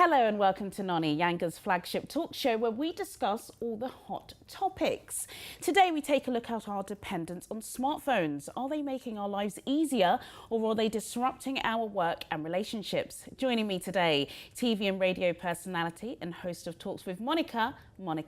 Hello and welcome to Noni, Yanga's flagship talk show where we discuss all the hot topics. Today we take a look at our dependence on smartphones. Are they making our lives easier or are they disrupting our work and relationships? Joining me today, TV and radio personality and host of Talks with Monica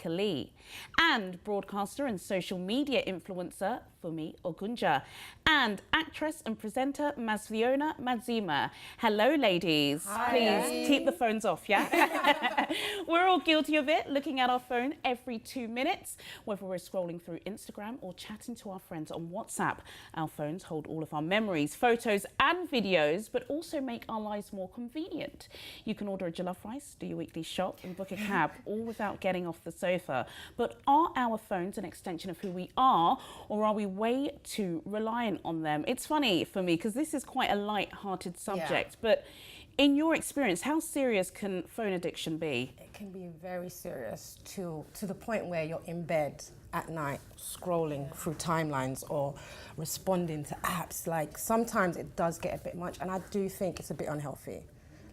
Lee, and broadcaster and social media influencer Fumi Ogunja, and actress and presenter Masviona Madzima. Hello, ladies. Hi. Please keep the phones off, yeah? We're all guilty of it, looking at our phone every 2 minutes, whether we're scrolling through Instagram or chatting to our friends on WhatsApp. Our phones hold all of our memories, photos and videos, but also make our lives more convenient. You can order a jollof rice, do your weekly shop and book a cab, all without getting off the sofa. But are our phones an extension of who we are, or are we way too reliant on them? It's funny for me because this is quite a light-hearted subject, but in your experience, how serious can phone addiction be? It can be very serious to the point where you're in bed at night scrolling through timelines or responding to apps. Like, sometimes it does get a bit much, and I do think it's a bit unhealthy.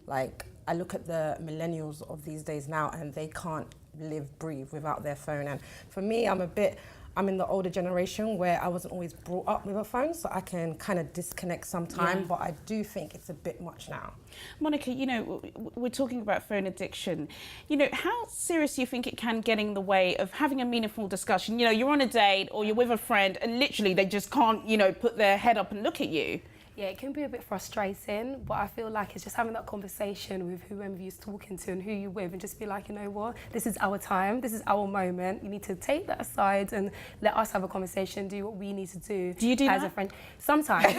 Like, I look at the millennials of these days now and they can't breathe without their phone. And for me, I'm in the older generation where I wasn't always brought up with a phone, so I can kind of disconnect sometimes, but I do think it's a bit much now. Monica, you know, we're talking about phone addiction. You know, how serious do you think it can get in the way of having a meaningful discussion? You know, you're on a date or you're with a friend and literally they just can't, you know, put their head up and look at you. Yeah, it can be a bit frustrating, but I feel like it's just having that conversation with whoever you're talking to and who you're with, and just be like, you know what, this is our time, this is our moment. You need to take that aside and let us have a conversation, do what we need to do. Do you do as that? A friend? Sometimes.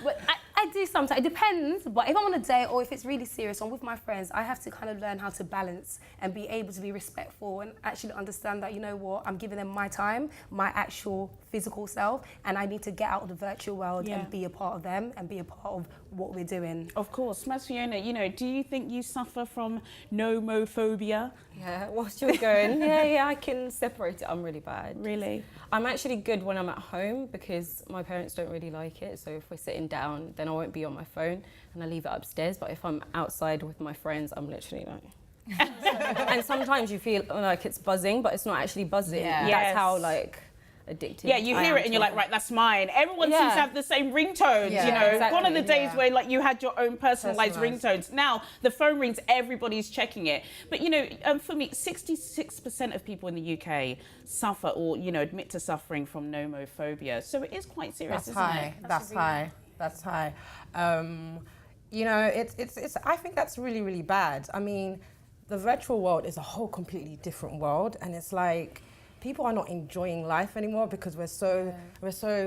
But I do sometimes. It depends, but if I'm on a date or if it's really serious, I'm with my friends, I have to kind of learn how to balance and be able to be respectful and actually understand that, you know what, I'm giving them my time, my actual physical self, and I need to get out of the virtual world and be a part of them and be a part of what we're doing. Of course. Masviona, you know, do you think you suffer from nomophobia? Yeah, whilst you're going, yeah, I can separate it. I'm really bad. Really? I'm actually good when I'm at home because my parents don't really like it. So if we're sitting down, then I won't be on my phone and I leave it upstairs. But if I'm outside with my friends, I'm literally like... And sometimes you feel like it's buzzing, but it's not actually buzzing. Yeah. That's how, like, addicted. Yeah, you hear it and you're like, right, that's mine. Everyone seems to have the same ringtones, you know. Exactly. Gone are the days where like you had your own personalised ringtones. Now the phone rings, everybody's checking it. But you know, for me, 66% of people in the UK suffer or, you know, admit to suffering from nomophobia. So it is quite serious, isn't it? That's high. That's high. You know, it's. I think that's really, really bad. I mean, the virtual world is a whole completely different world, and it's like, people are not enjoying life anymore because we're so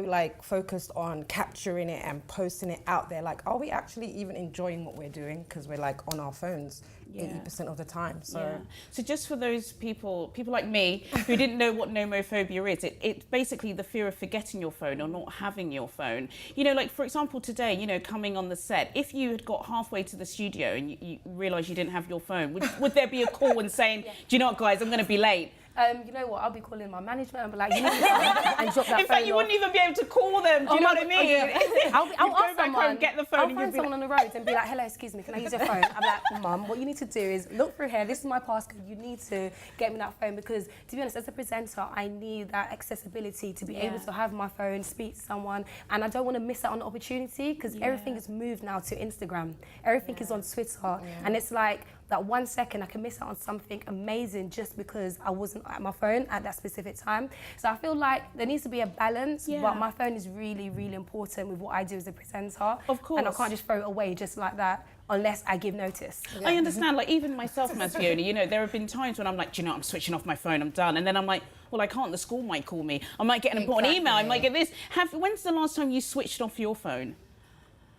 like focused on capturing it and posting it out there. Like, are we actually even enjoying what we're doing? Because we're like on our phones 80% of the time. So so just for those people like me who didn't know what nomophobia is, it's basically the fear of forgetting your phone or not having your phone. You know, like for example today, you know, coming on the set, if you had got halfway to the studio and you realised you didn't have your phone, would there be a call and saying, do you know what guys, I'm going to be late? You know what, I'll be calling my management and be like, you need to come and drop that phone. In fact, you wouldn't even be able to call them, do you know what I mean? I'll go ask back someone, home, get the phone, I'll and find someone on the road and be like, hello, excuse me, can I use your phone? I'm like, Mum, what you need to do is look through here, this is my passcode, you need to get me that phone, because to be honest, as a presenter, I need that accessibility to be able to have my phone, speak to someone, and I don't want to miss out on the opportunity, because everything is moved now to Instagram. Everything is on Twitter, and it's like, that 1 second I can miss out on something amazing just because I wasn't at my phone at that specific time. So I feel like there needs to be a balance, but my phone is really, really important with what I do as a presenter. Of course. And I can't just throw it away just like that unless I give notice. I understand, like even myself, Masviona, you know, there have been times when I'm like, do you know, I'm switching off my phone, I'm done. And then I'm like, well, I can't, the school might call me. I might get an important email, I might get this. When's the last time you switched off your phone?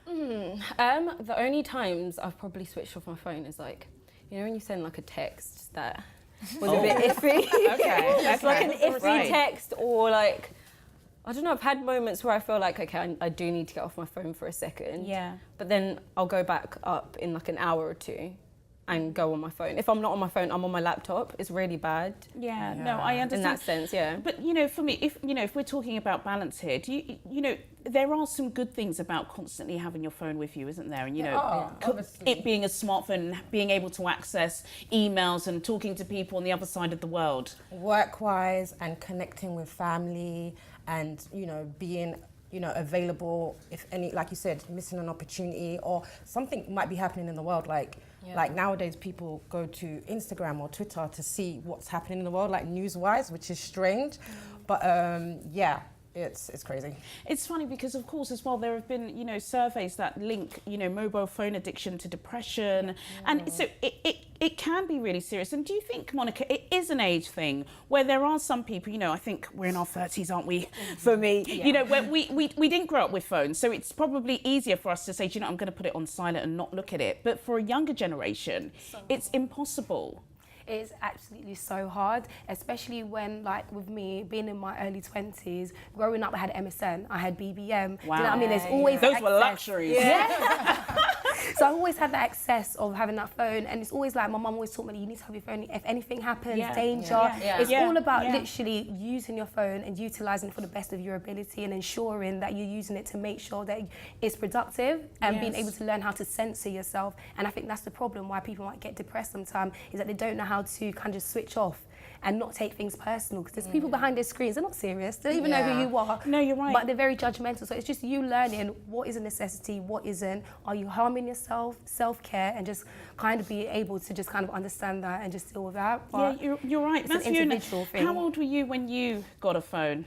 The only times I've probably switched off my phone is like, you know when you send like a text that was a bit iffy? It's like an iffy text, or like, I don't know, I've had moments where I feel like, okay, I do need to get off my phone for a second. Yeah. But then I'll go back up in like an hour or two and go on my phone. If I'm not on my phone, I'm on my laptop. It's really bad. Yeah, no, I understand. In that sense, yeah. But for me, if we're talking about balance here, do you there are some good things about constantly having your phone with you, isn't there? And it being a smartphone, and being able to access emails and talking to people on the other side of the world. Work-wise and connecting with family and, being available if any, like you said, missing an opportunity or something might be happening in the world. Like nowadays people go to Instagram or Twitter to see what's happening in the world, like news-wise, which is strange. But it's crazy. It's funny because, of course, as well, there have been, surveys that link, mobile phone addiction to depression. And so it can be really serious. And do you think, Monica, it is an age thing where there are some people, I think we're in our 30s, aren't we, for me, where we didn't grow up with phones. So it's probably easier for us to say, I'm going to put it on silent and not look at it. But for a younger generation, it's impossible. It's absolutely so hard, especially when, like, with me being in my early 20s, growing up, I had MSN, I had BBM. Wow. Do you know what I mean? There's always those were luxuries. Yeah. So I always had that access of having that phone, and it's always like my mum always taught me, you need to have your phone. If anything happens, danger. It's all about literally using your phone and utilising it for the best of your ability and ensuring that you're using it to make sure that it's productive and being able to learn how to censor yourself. And I think that's the problem why people might get depressed sometimes, is that they don't know how to kind of switch off and not take things personal, because there's people behind their screens, they're not serious, they don't even know who you are. No, you're right. But they're very judgmental. So it's just you learning what is a necessity, what isn't. Are you harming yourself? Self-care, and just kind of be able to just kind of understand that and just deal with that. But you're right. It's an individual thing. How old were you when you got a phone?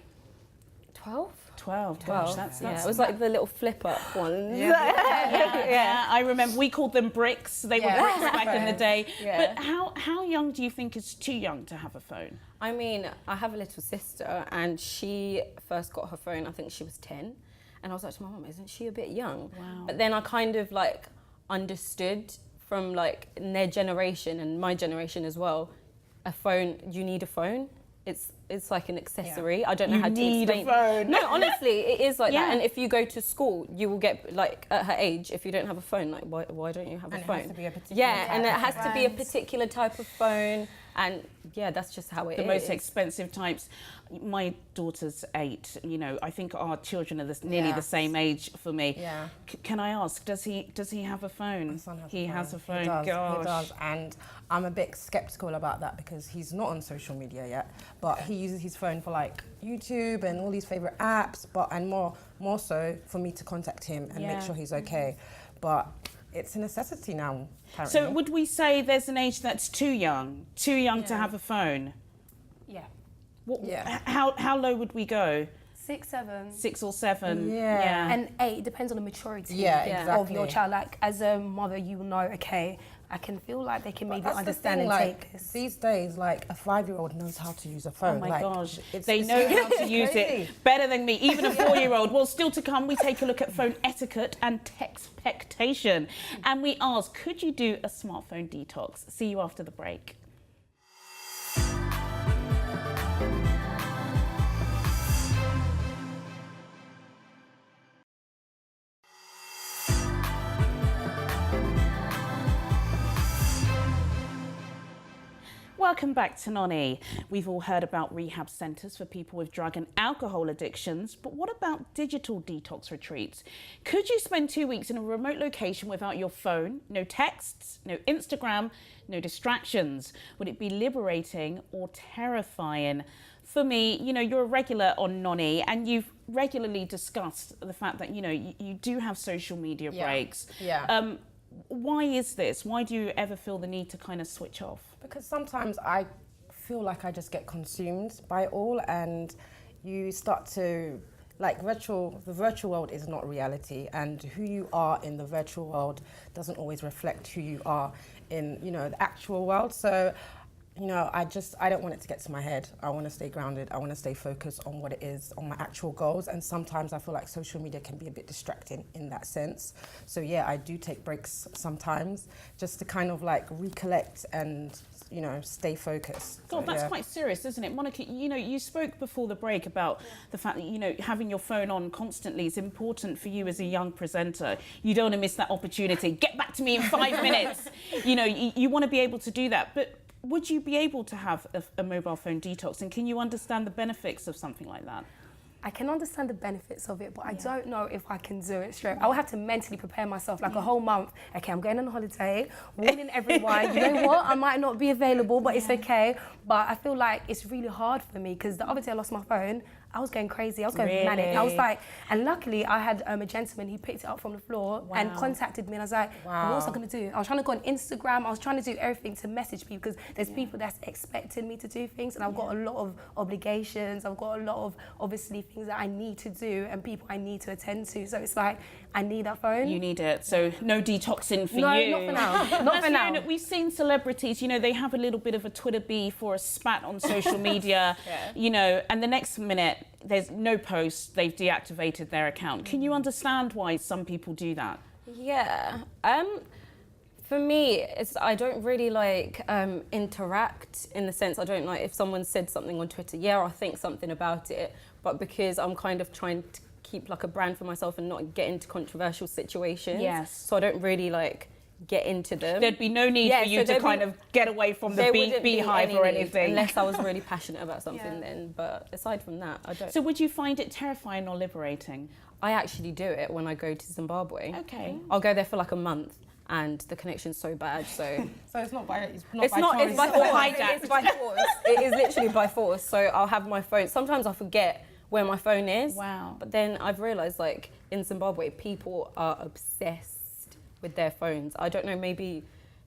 12? 12. Gosh, that's it was like the little flip-up ones. Yeah, I remember we called them bricks. They were bricks back in the day. Yeah. But how young do you think is too young to have a phone? I mean, I have a little sister, and she first got her phone, I think she was 10. And I was like to my mum, isn't she a bit young? Wow. But then I kind of like understood from like their generation and my generation as well, you need a phone. It's like an accessory. I don't know how to explain. You need a phone. No, honestly, it is like that. And if you go to school, you will get, like, at her age, if you don't have a phone, like, why don't you have a phone? It has to be a particular and it has to be a particular type of phone. And that's just how it is. The most expensive types. My daughter's 8. I think our children are nearly the same age for me. Yeah. Can I ask, does he have a phone? My son has he a phone. has a phone. He does, Gosh. he does. And I'm a bit skeptical about that because he's not on social media yet, but he uses his phone for like YouTube and all these favorite apps, and more so for me to contact him and make sure he's okay. But it's a necessity now, apparently. So would we say there's an age that's too young to have a phone? Yeah. How low would we go? 6, 7. 6 or 7. Yeah. And 8 depends on the maturity of your child. Like, as a mother, you know, okay, I can feel like they can maybe understand and take this. These days, like, a 5-year-old knows how to use a phone. Oh my gosh, they know how to use it better than me, even a 4-year-old. Well, still to come, we take a look at phone etiquette and texpectation. And we ask, could you do a smartphone detox? See you after the break. Welcome back to Noni. We've all heard about rehab centres for people with drug and alcohol addictions, but what about digital detox retreats? Could you spend 2 weeks in a remote location without your phone, no texts, no Instagram, no distractions? Would it be liberating or terrifying? For me, you're a regular on Noni, and you've regularly discussed the fact that, you do have social media breaks. Yeah. Why is this? Why do you ever feel the need to kind of switch off? Because sometimes I feel like I just get consumed by it all, and you start to, like, the virtual world is not reality, and who you are in the virtual world doesn't always reflect who you are in, the actual world. So you know, I don't want it to get to my head. I want to stay grounded. I want to stay focused on what it is, on my actual goals. And sometimes I feel like social media can be a bit distracting in that sense. So yeah, I do take breaks sometimes just to kind of like recollect and, you know, stay focused. God, So, that's yeah. quite serious, isn't it? Monica, you know, you spoke before the break about the fact that, you know, having your phone on constantly is important for you as a young presenter. You don't want to miss that opportunity. Get back to me in 5 minutes. You know, you want to be able to do that. But would you be able to have a mobile phone detox? And can you understand the benefits of something like that? I can understand the benefits of it, but I don't know if I can do it straight. I will have to mentally prepare myself like a whole month. Okay, I'm going on holiday, warning everyone, you know what, I might not be available, but it's okay. But I feel like it's really hard for me because the other day I lost my phone. I was going crazy, I was going manic. I was like, and luckily I had a gentleman, he picked it up from the floor and contacted me, and I was like, what was I gonna do? I was trying to go on Instagram, I was trying to do everything to message people because there's people that's expecting me to do things, and I've got a lot of obligations, I've got a lot of obviously things that I need to do and people I need to attend to. So it's like, I need that phone. You need it. So no detoxing for No, you. not for now. Not for now. We've seen celebrities, you know, they have a little bit of a Twitter beef or a spat on social media, you know, and the next minute there's no post, they've deactivated their account. Can you understand why some people do that? Yeah. For me, I don't really like interact in the sense I don't like if someone said something on Twitter, I'll think something about it, but because I'm kind of trying to keep like a brand for myself and not get into controversial situations. Yes. So I don't really like get into them. There'd be no need for you to kind of get away from the beehive or anything. Unless I was really passionate about something then, but aside from that, I don't. So would you find it terrifying or liberating? I actually do it when I go to Zimbabwe. Okay. I'll go there for like a month and the connection's so bad, so... So it's not by It's by force. It's by force. It is literally by force. So I'll have my phone. Sometimes I forget where my phone is. Wow. But then I've realised, like, in Zimbabwe, people are obsessed with their phones. I don't know, maybe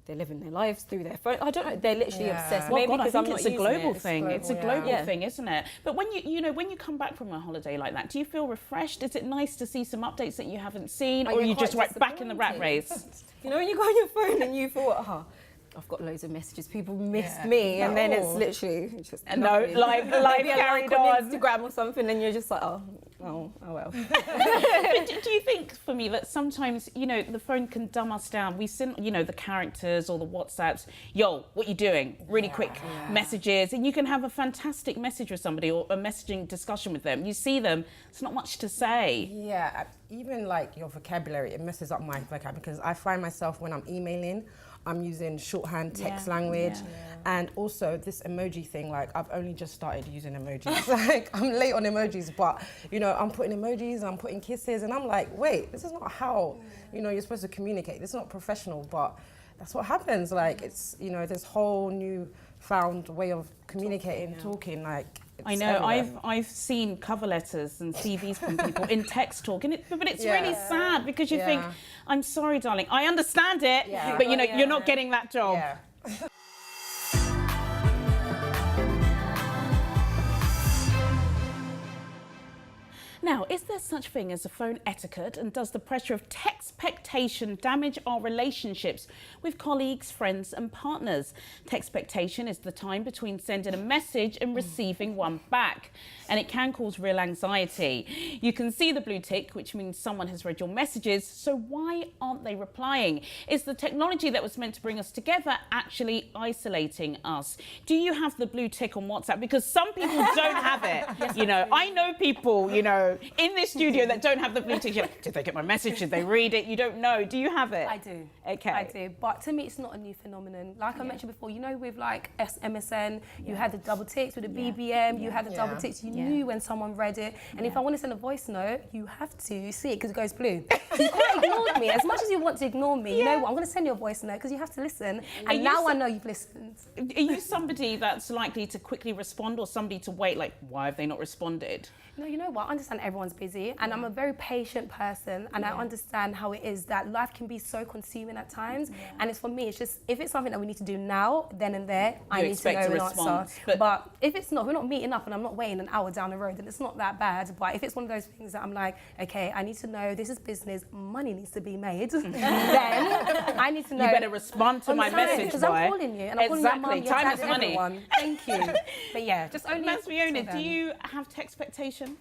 they're living their lives through their phone. I don't know, they're literally obsessed. Well, Maybe God, I because think I'm not it's a using global it. thing. It's a global Yeah. thing, isn't it? But when when you come back from a holiday like that, do you feel refreshed? Is it nice to see some updates that you haven't seen, or are you just right back in the rat race? You know, when you go on your phone and you thought, I've got loads of messages, people missed me, and then it's literally just life carried on. Instagram or something, and you're just like, oh well. But do you think, for me, that sometimes, you know, the phone can dumb us down? We've seen, you know, the characters or the WhatsApps, yo, what you doing? Really quick messages, and you can have a fantastic message with somebody or a messaging discussion with them. You see them, it's not much to say. Yeah, even like your vocabulary, it messes up my vocabulary because I find myself when I'm emailing, I'm using shorthand text language, and also this emoji thing, like I've only just started using emojis. Like I'm late on emojis, but you know, I'm putting emojis, I'm putting kisses, and I'm like, wait, this is not how, you know, you're supposed to communicate. This is not professional, but that's what happens. Like it's, you know, this whole new found way of communicating, talking, like I know, I've seen cover letters and CVs from people in text talk, and but it's really sad because you think, I'm sorry, darling, I understand it, but you know, you're not getting that job. Yeah. Now, is there such thing as a phone etiquette, and does the pressure of textpectation damage our relationships with colleagues, friends and partners? Textpectation is the time between sending a message and receiving one back, and it can cause real anxiety. You can see the blue tick, which means someone has read your messages, so why aren't they replying? Is the technology that was meant to bring us together actually isolating us? Do you have the blue tick on WhatsApp? Because some people don't have it. You know, I know people, you know, in this studio that don't have the blue tick. You're like, did they get my message? Did they read it? You don't know. Do you have it? I do. Okay. I do. But to me, it's not a new phenomenon. Like I mentioned before, you know, with like MSN, you had the double ticks with the BBM, you had the double ticks. You knew when someone read it. And if I want to send a voice note, you have to see it because it goes blue. So you can't ignore me. As much as you want to ignore me, you know what? I'm going to send you a voice note because you have to listen. And now I know you've listened. Are you somebody that's likely to quickly respond, or somebody to wait, like, why have they not responded? No, you know what? I understand understand everyone's busy, and I'm a very patient person, and I understand how it is that life can be so consuming at times. And it's for me, it's just, if it's something that we need to do now, then and there, I need to know an answer. But if it's not, we're not meeting up and I'm not waiting an hour down the road, then it's not that bad. But if it's one of those things that I'm like, okay, I need to know this is business, money needs to be made, then I need to know. You better respond to my message, because I'm calling you, and I'm calling your mum, your Time dad, is money. everyone. Thank you. But yeah, just only. Masviona, do you have textpectation?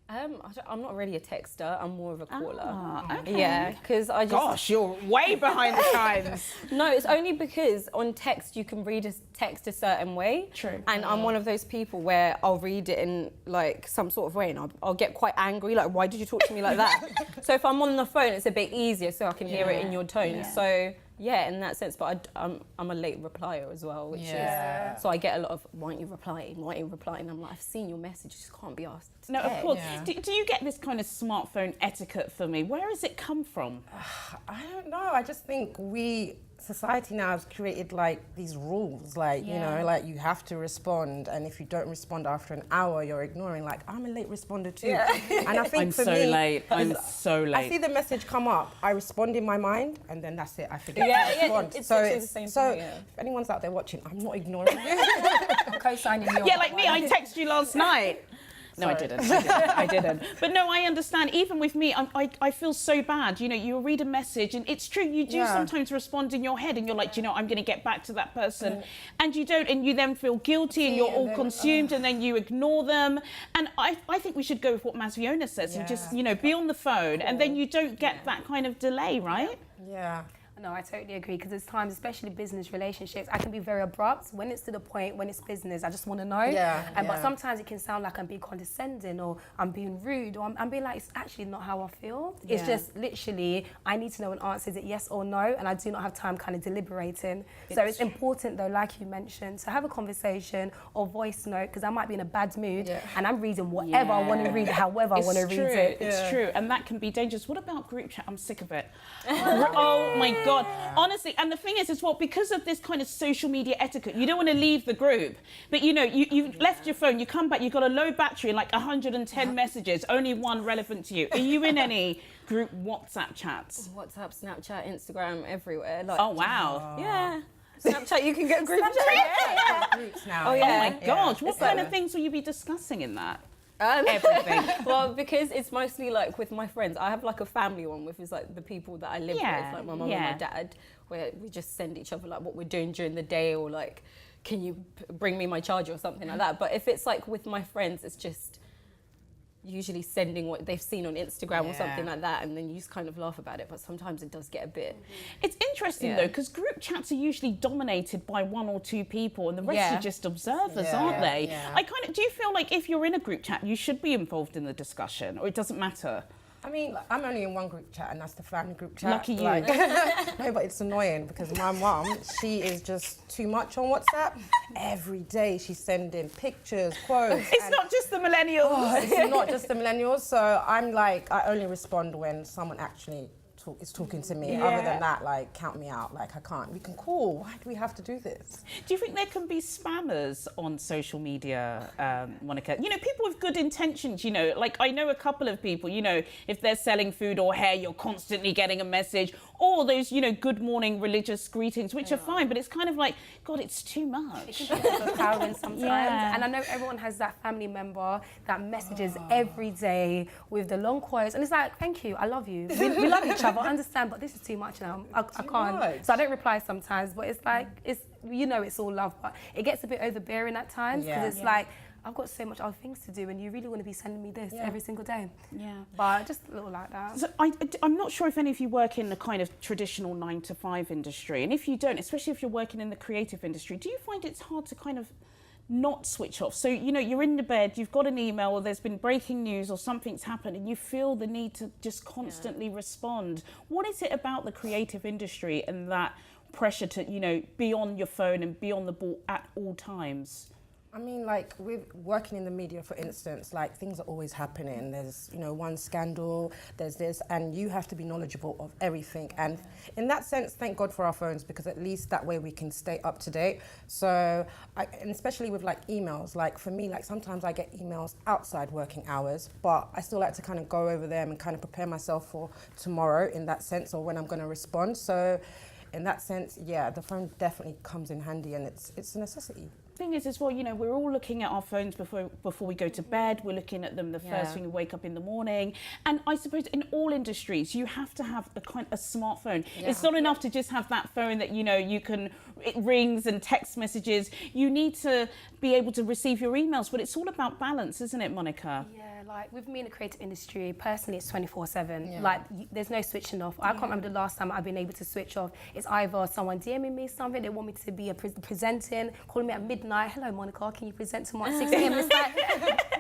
I'm not really a texter. I'm more of a caller. Okay. Yeah, because I just. Gosh, you're way behind the times. No, it's only because on text you can read a text a certain way. True. And I'm one of those people where I'll read it in like some sort of way, and I'll get quite angry. Like, why did you talk to me like that? So if I'm on the phone, it's a bit easier, so I can hear it in your tone. So. Yeah, in that sense, but I'm a late replier as well, which is so I get a lot of why aren't you replying? Why aren't you replying? And I'm like, I've seen your message, you just can't be asked. No, of course. Do you get this kind of smartphone etiquette for me? Where has it come from? I don't know. I just think society now has created like these rules, like, you know, like you have to respond, and if you don't respond after an hour, you're ignoring. Like, I'm a late responder too. And I think I'm for so me, late. I'm so late. I see the message come up, I respond in my mind, and then that's it. I forget to respond. It's so the same so thing, if anyone's out there watching, I'm not ignoring you. Co-signing your. Yeah, like me, I texted you last night. No, I didn't. I didn't. But no, I understand. Even with me, I feel so bad. You know, you read a message, and it's true, you do sometimes respond in your head, and you're like, do you know, I'm going to get back to that person. And you don't, and you then feel guilty, and you're all consumed, and then you ignore them. And I think we should go with what Masviona says, and just, you know, be on the phone, and then you don't get that kind of delay, right? Yeah. No, I totally agree, because there's times, especially business relationships, I can be very abrupt. When it's to the point, when it's business, I just want to know. But sometimes it can sound like I'm being condescending, or I'm being rude, or I'm being like, it's actually not how I feel. It's just literally, I need to know an answer, is it yes or no? And I do not have time kind of deliberating. So it's important though, like you mentioned, to have a conversation or voice note, because I might be in a bad mood and I'm reading whatever I want to read, however I want to read it. It's true, and that can be dangerous. What about group chat? I'm sick of it. Oh my God, honestly. And the thing is as well, because of this kind of social media etiquette, you don't want to leave the group, but you know, you left your phone, you come back, you've got a low battery and like 110 messages, only one relevant to you. Are you in any group WhatsApp chats? WhatsApp, Snapchat, Instagram, everywhere. Like, oh wow. Yeah. Snapchat, you can get group chat. Groups now. Oh yeah. Oh my gosh, what kind of things will you be discussing in that? Everything. Well, because it's mostly like with my friends. I have like a family one with is like the people that I live with, like my mum and my dad, where we just send each other like what we're doing during the day, or like, can you bring me my charger or something like that. But if it's like with my friends, it's just usually sending what they've seen on Instagram or something like that, and then you just kind of laugh about it. But sometimes it does get a bit. It's interesting though, because group chats are usually dominated by one or two people, and the rest are just observers, aren't they? I kind of do. You feel like if you're in a group chat, you should be involved in the discussion, or it doesn't matter? I mean, I'm only in one group chat, and that's the family group chat. Lucky you. Like, no, but it's annoying because my mum, she is just too much on WhatsApp. Every day she's sending pictures, quotes. It's not just the millennials. Oh, it's not just the millennials. So I'm like, I only respond when someone actually is talking to me. Other than that, like, count me out. Like, I can't. We can call. Why do we have to do this? Do you think there can be spammers on social media, Monica? You know, people with good intentions, you know, like I know a couple of people, you know, if they're selling food or hair, you're constantly getting a message, or those, you know, good morning religious greetings, which are fine, but it's kind of like, God, it's too much. It can be overpowering sometimes. And I know everyone has that family member that messages every day with the long quotes, and it's like, thank you, I love you. We love each other, I understand, but this is too much now. I can't. So I don't reply sometimes, but it's like, it's, you know, it's all love, but it gets a bit overbearing at times, because it's like, I've got so much other things to do, and you really want to be sending me this every single day. But just a little like that. So I'm not sure if any of you work in the kind of traditional 9-to-5 industry, and if you don't, especially if you're working in the creative industry, do you find it's hard to kind of not switch off? So, you know, you're in the bed, you've got an email, or there's been breaking news or something's happened, and you feel the need to just constantly respond. What is it about the creative industry and that pressure to, you know, be on your phone and be on the ball at all times? I mean, like with working in the media, for instance, like things are always happening. There's, you know, one scandal, there's this, and you have to be knowledgeable of everything. And in that sense, thank God for our phones, because at least that way we can stay up to date. So, and especially with like emails, like for me, like sometimes I get emails outside working hours, but I still like to kind of go over them and kind of prepare myself for tomorrow in that sense, or when I'm going to respond. So in that sense, yeah, the phone definitely comes in handy, and it's a necessity. Thing is as well, you know, we're all looking at our phones before we go to bed. We're looking at them the first thing we wake up in the morning. And I suppose in all industries, you have to have a smartphone. Yeah. It's not enough to just have that phone that, you know, it rings and text messages. You need to be able to receive your emails, but it's all about balance, isn't it, Monica? Yeah, like with me in the creative industry, personally, it's 24/7. Yeah. Like there's no switching off. I can't remember the last time I've been able to switch off. It's either someone DMing me something, they want me to be presenting, calling me at midnight. Hello, Monica, can you present tomorrow at 6 a.m? It's like,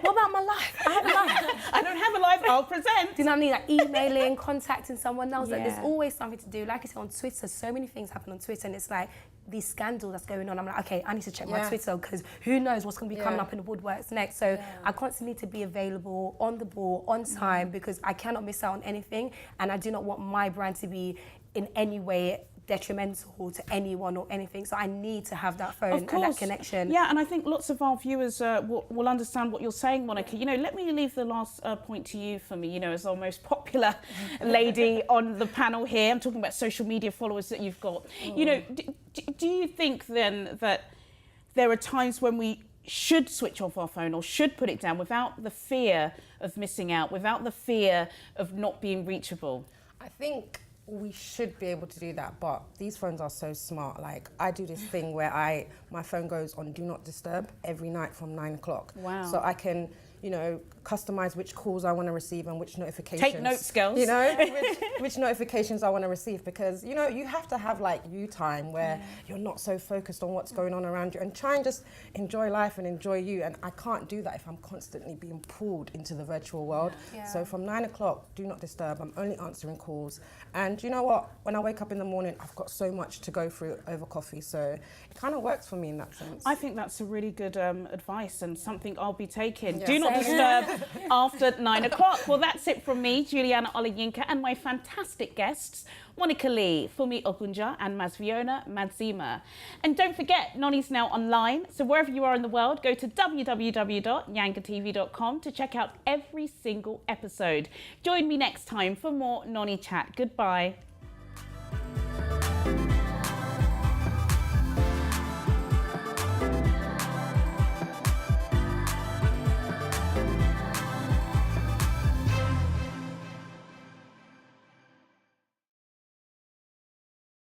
what about my life? I have a life. I don't have a life, I'll present. Do you know what I mean? Like emailing, contacting someone else. Like, there's always something to do. Like I said, on Twitter, so many things happen on Twitter, and it's like these scandals that's going on. I'm like, okay, I need to check my Twitter, because who knows what's going to be coming up in the woodworks next. So I constantly need to be available, on the ball, on time, because I cannot miss out on anything, and I do not want my brand to be in any way detrimental to anyone or anything. So I need to have that phone and that connection. Yeah, and I think lots of our viewers will understand what you're saying, Monica. You know, let me leave the last point to you for me, you know, as our most popular lady on the panel here. I'm talking about social media followers that you've got. You know, do you think then that there are times when we should switch off our phone or should put it down without the fear of missing out, without the fear of not being reachable? I think we should be able to do that, but these phones are so smart. Like I do this thing where my phone goes on do not disturb every night from 9 o'clock. Wow. So I can, you know, customize which calls I want to receive and which notifications. Take notes, girls. You know, which notifications I want to receive, because, you know, you have to have like you time where you're not so focused on what's going on around you, and try and just enjoy life and enjoy you. And I can't do that if I'm constantly being pulled into the virtual world. Yeah. So from 9 o'clock, do not disturb. I'm only answering calls. And you know what? When I wake up in the morning, I've got so much to go through over coffee. So it kind of works for me in that sense. I think that's a really good advice, and something I'll be taking. Yeah. Do not disturb after 9 o'clock. Well, that's it from me, Juliana Olayinka, and my fantastic guests, Monica Lee, Fumi Ogunja, and Masviona Madzima. And don't forget, Noni's now online, so wherever you are in the world, go to www.yangatv.com to check out every single episode. Join me next time for more Noni Chat. Goodbye.